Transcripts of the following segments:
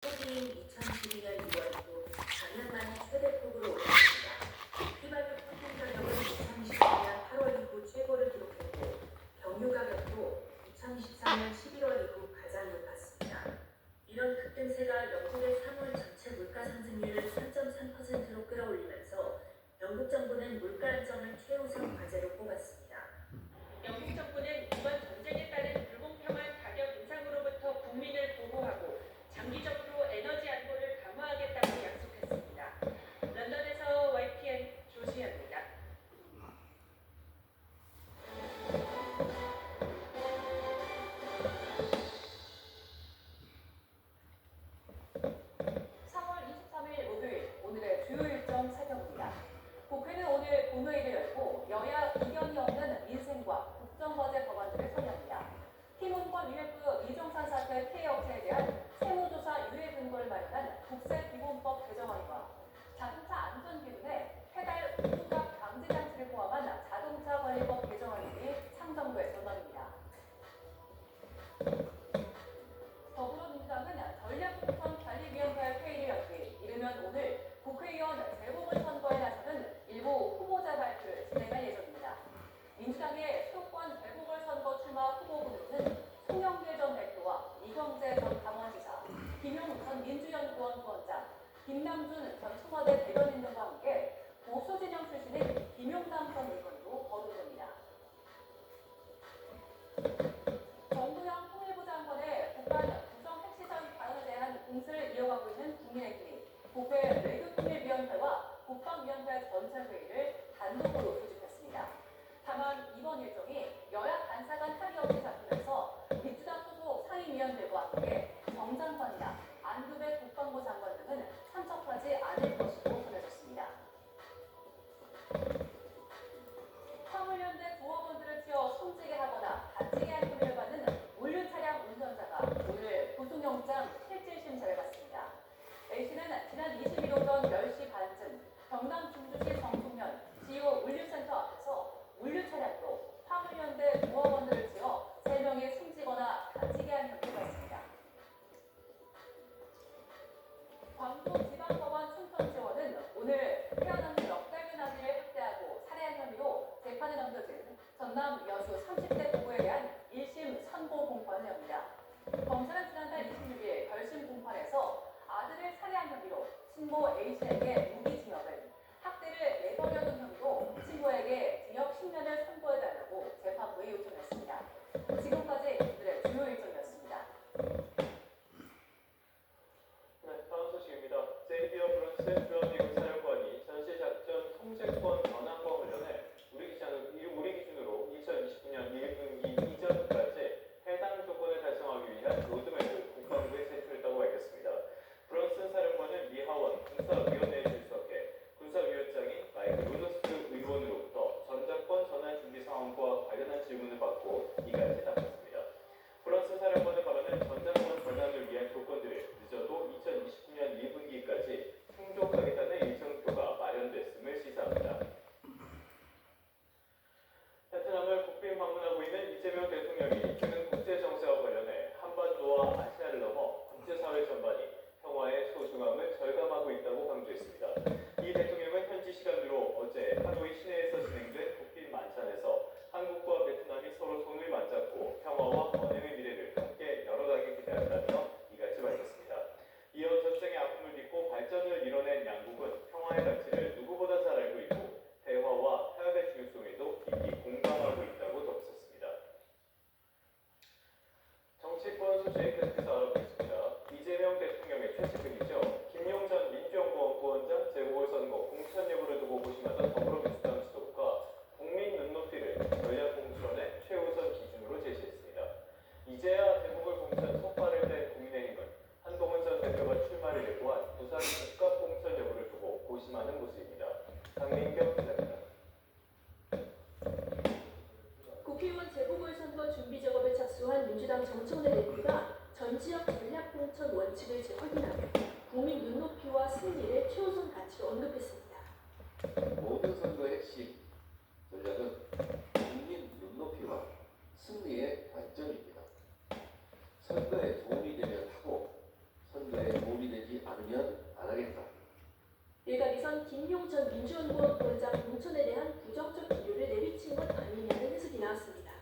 소비인 2012년 2월에도 작년 만에 최대폭으로 올랐습니다. 휘발유 평균 가격은 2022년 8월 이후 최고를 기록했고 경유 가격도 2024년 11월 이후 가장 높았습니다. 이런 급등세가 영국의 3월 전체 물가 상승률을 3.3%로 끌어올리면서 영국 정부는 물가 안정을 최우선 과제로 꼽았습니다. 영국 정부는 이번 전쟁에 따른 불공평한 가격 인상으로부터 국민을 보호하고 장기적으로 에너지 안보를 강화하겠다고 약속했습니다. 런던에서 YTN 조수현입니다. 오늘의 주요 일정 살펴봅니다. 국회는 오늘 본회의를 열고 여야 이견이 없는 민생과 국정과제 법안들을 처리합니다. 팀원권 UF 이종산 사태 피해 업체에 대한 세무조사 유예 근거를 마련한 국세기본법 개정안과 자동차 안전기준에 페달 후각 방지 장치를 포함한 자동차 관리법 개정안이 상정될 전망입니다. 더불어민주당은 전략공천관리위원회 회의를 열기 이르면 오늘 국회의원 재보궐선거에 나서는 일부 후보자 발표를 진행할 예정입니다. 민주당의 수도권 재보궐선거 출마 후보군은 송영길 전 대표와 이경재 전 강원지사, 김용우 전 민주연구원 부원장, 김남준 전 청와대 대변인 등과 함께 보수 진영 출신인 김용남 전 의원도 거론됩니다. 정두영 통일부 장관의 북한 구성 핵시설 발언에 대한 공세를 이어가고 있는 국민의힘이 국회 외교통일위원회와 국방위원회 전체 회의를 단독으로 소집했습니다. 다만 이번 일정이 여야 간사 간 합의 없이 잡히면서 민주당 소속 상임위원들과 함께 정 장관이나 안두배 국방부 장관 등은 참석하지 않을 것으로 전해졌습니다. 화물연대 조업원들을 치어 숨지게 하거나 다치게 한 혐의를 받는 물류차량 운전자가 오늘 구속영장 실질심사를 받습니다. A씨는 지난 21일 오전 10시 반쯤 경남 중주시 정송면 지호 물류센터 앞에서 물류차량으로 화물연대 조업원들을 치어 3명이 숨지거나 다치게 한 혐의를 받습니다. 광주지방법원 충청지원은 오늘 태어난 넉 달된 아기를 학대하고 살해한 혐의로 재판에 넘겨진 전남 여수 30대 부부에 대한 1심 선고 공판을 엽니다. 검찰은 지난달 26일 결심 공판에서 아들을 살해한 혐의로 친모 A씨에게 무기징역을, 학대를 내버려둔 혐의로 친모에게 징역 10년을 선고해달라고 재판부에 요청했습니다. 지금까지 오늘의 주요 일정이었습니다. 다음 소식입니다. 제이비어 브런슨 주한미군 사령관이 전시작전 통제권 전환과 관련해 우리 기준으로 2029년 1분기 이전까지 해당 조건을 달성하기 위한 로드맵을 국방부에 제출했다고 밝혔습니다. 브런슨 사령관은 미하원 군사위원회에 출석해 군사위원장인 마이크 루더스 의원으로부터 전작권 전환 준비 상황과 관련한 질문을 받고 이같이 답했습니다. 브런슨 사령관의 발언은 전작권 전환을 위한 조건들을 늦어도 2029년 1분기까지 충족하겠다는 일정표가 마련됐음을 시사합니다. 베트남을 국빈 방문하고 있는 이재명 대통령이 최근 국제정세와 관련해 한반도와 아시아를 넘어 국제사회 전반이 평화의 소중함을 절감하고 있다고 강조했습니다. 이 대통령은 현지 시간으로 어제 하노이 시내에서 진행된 국빈 만찬에서 한국과 베트남이 서로 손을 맞잡고 평화와 번영의 미래를 함께 열어가길 기대한다며 이같이 밝혔습니다. 이어 전쟁의 아픔을 딛고 발전을 이뤄낸 양국은 평화의 가치를 누구보다 잘 알고 있고 대화와 타협의 중요성에도 깊이 공감하고 있다고 덧붙였습니다. 정치권 소식 계속해서 알아보겠습니다. 이재명 대통령의 최측근이죠. 김용 전 민주연구원 부원장 재보궐선거 공천 여부를 두고 고심하던 더불어민주당 지도부가 국민 눈높이를 전략공천의 최우선 기준으로 제시했습니다. 이제야 재보궐 공천 촉발을 낸 국민의힘은 한동훈 전 대표가 출마를 예고한 부산 국갑공천 여부를 두고 고심하는 모습입니다. 강민경 기자입니다. 국회의원 재보궐선거 준비 작업에 착수한 민주당 정청래 대표가 전 지역 전략공천 원칙을 재확인하며 국민 눈높이와 승리를 최우선 가치로 언급했습니다. 모든 선거의 핵심 전략은 국민 눈높이와 승리의 관점입니다. 선거에 도움이 되면 하고 선거에 도움이 않으면 안 하겠다. 일각에선 김용 전 민주연구원장 공천에 대한 부정적 기류를 내비친 것 아니냐는 해석이 나왔습니다.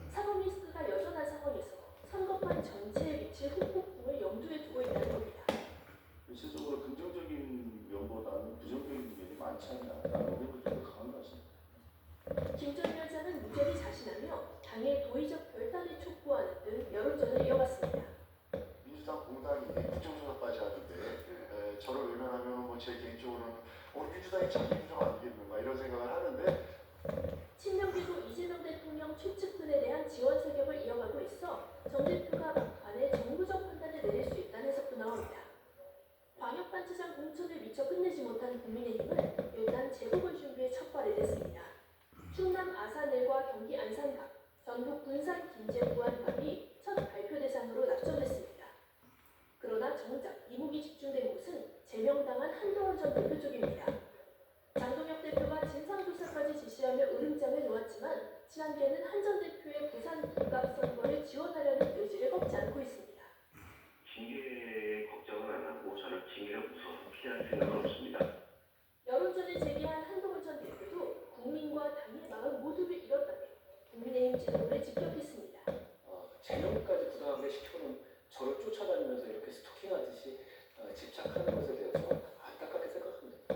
사법 리스크가 여전한 상황에서 선거판 전체에 미칠 후폭풍을 염두에 두고 있다는 겁니다. 일시적으로 긍정적인 면보다는 부정적인 면이 많지 않나라는 의견도 좀 더 강한 것 같습니다. 김 전 위원장은 무죄를 자신하며 당의 도의적 결단을 촉구하는 등 여론전을 이어갔습니다. 민주당 공당이 국정조사까지 하는데 저를 외면하면 뭐 제 개인적으로는 민주당이 자기 부정 아니겠는가 이런 생각을 하는데 친명계도 이재명 대통령 최측근에 대한 지원 세력을 이어가고 있어 정 대표가 막판에 정부적 판단을 내릴 수 있다는 해석도 나옵니다. 광역단체장 공천을 미처 끝내지 못한 국민의힘은 일단 재보궐 준비에 첫 발을 냈습니다. 충남 아산을과 경기 안산갑, 전북 군산 김제부안갑이 첫 발표 대상으로 낙점됐습니다. 그러나 정작 이목이 집중된 곳은 제명당한 한동훈 전 대표 쪽입니다. 장동혁 대표가 진상조사까지 지시하며 으름장을 놓았지만 친한계는 한 전 대표의 부산 국갑 선거를 지원하려는 의지를 꺾지 않고 있습니다. 징계에 걱정은 안 하고 저는 징계가 무서워서 피할 생각은 없습니다. 여론전을 제기한 한동훈 전 대표도 국민과 당의 마음 모두를 잃었다며 국민의힘 지도부를 직격했습니다. 제명까지 부당하게 시켜놓은 저를 쫓아다니면서 이렇게 스토킹하듯이 집착하는 것에 대해서 안타깝게 생각합니다.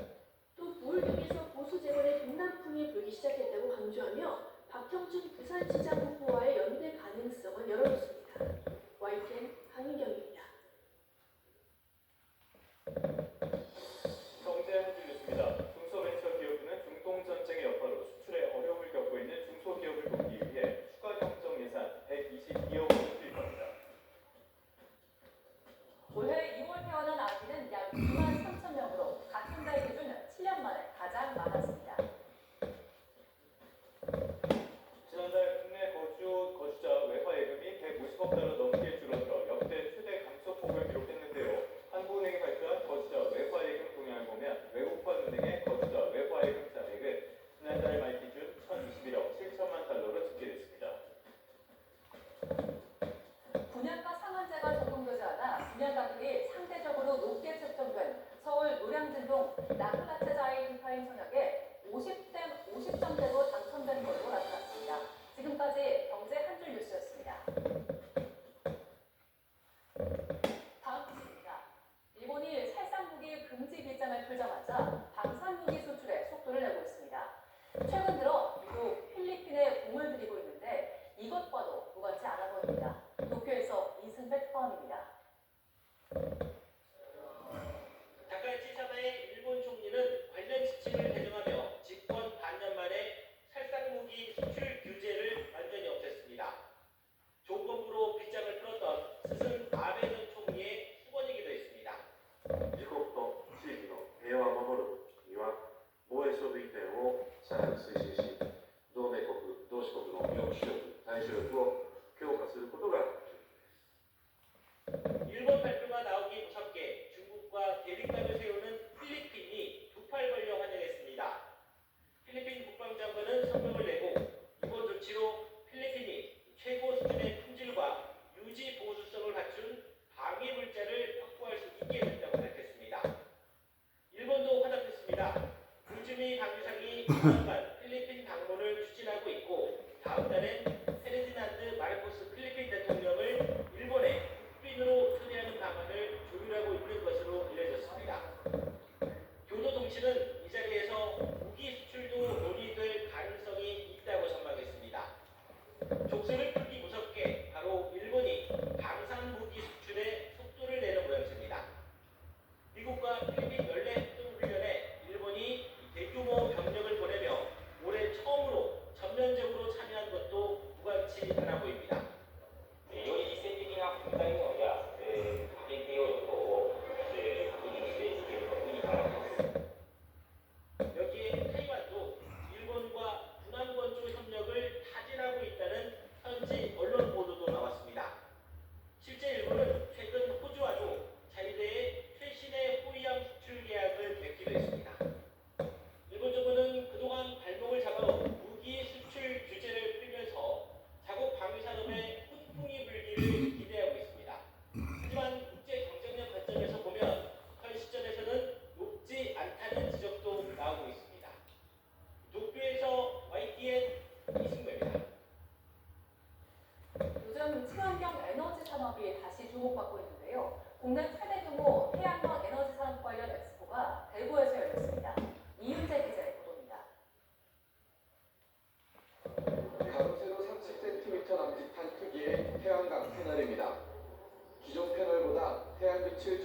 또 부울경에서 보수 재벌의 동남풍이 불기 시작했다고 강조하며 박형준 부산시장 후보와의 연대 가능성을 열어놓습니다. YTN 강민경입니다. 경제 한 줄 뉴스입니다. 중소벤처기업부는 중동전쟁의 여파로 수출에 어려움을 겪고 있는 중소기업을 돕기 위해 추가 경정 예산 122억 원을 투입합니다. 올해 2월 태어난 아기는 약 2만 3천 명으로 같은 달 기준 7년 만에 가장 많았습니다. 지난달 국내 거주자 외화 예금이 150억 달러 넘게 줄어들어 역대 최대 감소폭을 기록했는데요. 한국은행이 발표한 거주자 외화 예금 동향을 보면 외국판 은행의 거주자 외화 예금 잔액은 지난달 말 기준 1,021억 7천만 달러로 집계됐습니다. 분양가 상한제가 적용되지 않아 분양가율이 상대적으로 높게 책정된 서울 노량진동 나클라체자인 파인 청약에 50점대로 당첨된 것으로 나타났습니다. 지금까지 경제 한 줄 뉴스였습니다. 다음 뉴스입니다. 일본이 살상무기 금지 비장을 풀자마자 방산무기 수출에 속도를 내고 있습니다. 최근 들어 미국, 필리핀에 공을 들이고 있는데 이것과도 무관치 않아 보입니다. 도쿄에서 이승배 특파원입니다. 다카이치 사마의 일본 총리는 관련 지침을 개정하며 집권 반년 만에 살상무기 수출 규제를 완전히 없앴습니다. 조건부로 빗장을 풀었던 스승 아베 전 총리의 수건이기도 했습니다. 自国と地域の平和を守るには防衛装備移転をさらに推進し、同盟国、同志国の抑止力、対処力を強化することが 일본 발표가 나오기 무섭게 중국과 대립각을 세우는 필리핀이 두 팔 벌려 환영했습니다. 필리핀 국방장관은 성명을 내고 이번 조치로 필리핀이 최고 수준의 품질과 유지 보수성을 갖춘 방위 물자를 확보할 수 있게 된다고 밝혔습니다. 일본도 화답했습니다. 우즈미 방위상이 조만간 필리핀 방문을 추진하고 있고 다음 달엔 페르디난드 마르코스 필리핀 대통령을 일본에 국빈으로 초대하는 방안을 조율하고 있는 것으로 알려졌습니다. 교도 동치는 이 자리에서 무기 수출도 논의될 가능성이 있다고 전망했습니다. 족쇄를 풀기 무섭게 바로 일본이 방산 무기 수출에 속도를 내는 모양새입니다. 미국과 필리핀 연례 합동훈련에 일본이 대규모 병력을 보내며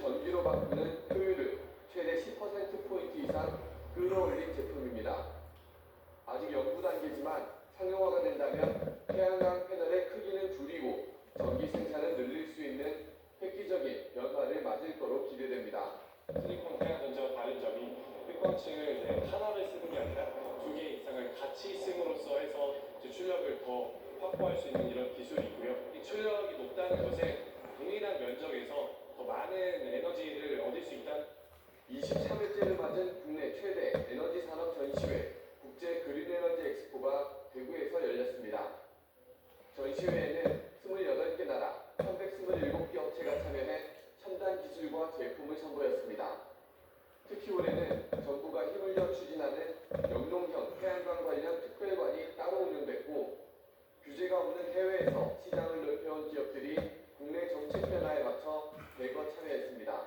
전기로 바꾸는 효율을 최대 10%포인트 이상 끌어올린 제품입니다. 아직 연구 단계지만 상용화가 된다면 태양광 패널의 크기는 줄이고 전기 생산을 늘릴 수 있는 획기적인 변화를 맞을 거로 기대됩니다. 실리콘 태양 전지와 다른 점이 휘광층을 하나를 쓰는 게 아니라 2개 이상을 같이 쓰므로써 해서 출력을 더 확보할 수 있는 이런 기술이 있고요. 이 출력이 높다는 것에 동일한 면적에서 더 많은 에너지를 얻을 수 있다. 23회째를 맞은 국내 최대 에너지 산업 전시회 국제 그린 에너지 엑스포가 대구에서 열렸습니다. 전시회에는 28개 나라 327개 업체가 참여해 첨단 기술과 제품을 선보였습니다. 특히 올해는 정부가 힘을 려 추진하는 영농형 태양광 관련 특별관이 따로 운영됐고 규제가 없는 해외에서 시장을 넓혀온 기업들이 국내 정책 변화에 맞춰 대거 참여했습니다.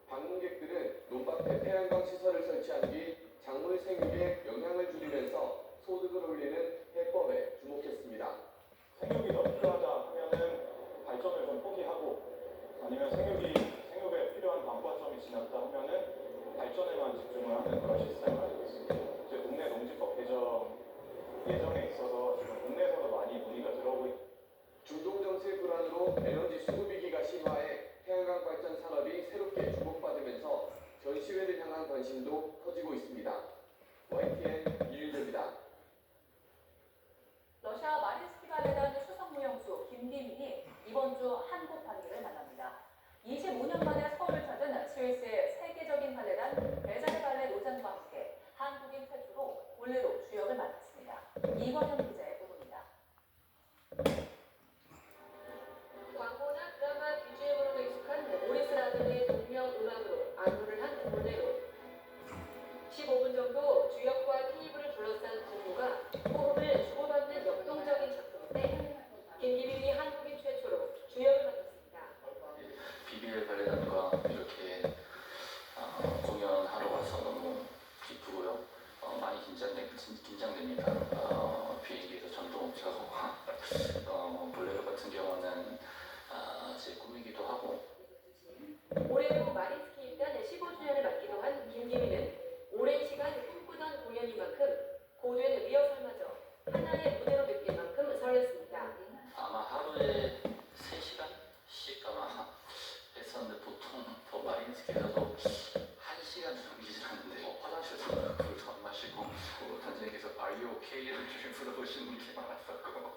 방문객들은 논밭에 태양광 시설을 설치한 뒤 작물 생육에 영향을 줄이면서 소득을 올리는 해법에 주목했습니다. 생육이 더 필요하다 하면은 발전을 좀 포기하고 아니면 생육에 필요한 방과점이 지났다 하면은 발전에만 집중을 하는 그런 시스템을 가지고 있습니다. 이제 국내 농지법 개정 예정에 있어서 지금 국내에서도 많이 문의가 들어오고 있습니다. 중동 정세 불안으로 에너지 수급 위기가 심화해 태양광 발전 산업이 새롭게 주목받으면서 전시회를 향한 관심도 커지고 있습니다. YTN 이윤재입니다. 러시아 마린스키 발레단 수석 무용수 김기민이 이번 주 한국 관객을 만납니다. 25년 만에 서울을 찾은 스위스의 세계적인 발레단 베자르 발레 노장과 함께 한국인 최초로 볼레로 주역을 맡았습니다. 이관영 기자의 보도입니다. 광고나 드라마 BGM으로도 익숙한 모리스 라든의 동명 음악으로 안무를 한 볼레로. 15분 정도 주역과 테이블을 둘러싼 부부가 호흡을 주고받는 역동적인 작품인데 김기민이 한국인 최초로 주역을 맡았습니다. BBL 발레단과 이렇게 공연하러 와서 너무 기쁘고요. 많이 긴장됩니다. 비행기에서 전동 업체하고 볼레로 같은 경우는 제 꿈이기도 하고. 올해로 마린스키 입단 15주년을 맞기도 한 김기민은 오랜 시간 꿈꾸던 공연인 만큼 고된 리허설마저 하나의 무대로 느낄 만큼 설렜습니다. 아마 하루에 3시간씩 아마 했었는데 보통 마린스키에서도 1시간 넘기질 않는데 화장실에서 물도 안 마시고 단장님께서 Are you okay? 이렇게 물어보시는 게 많았었고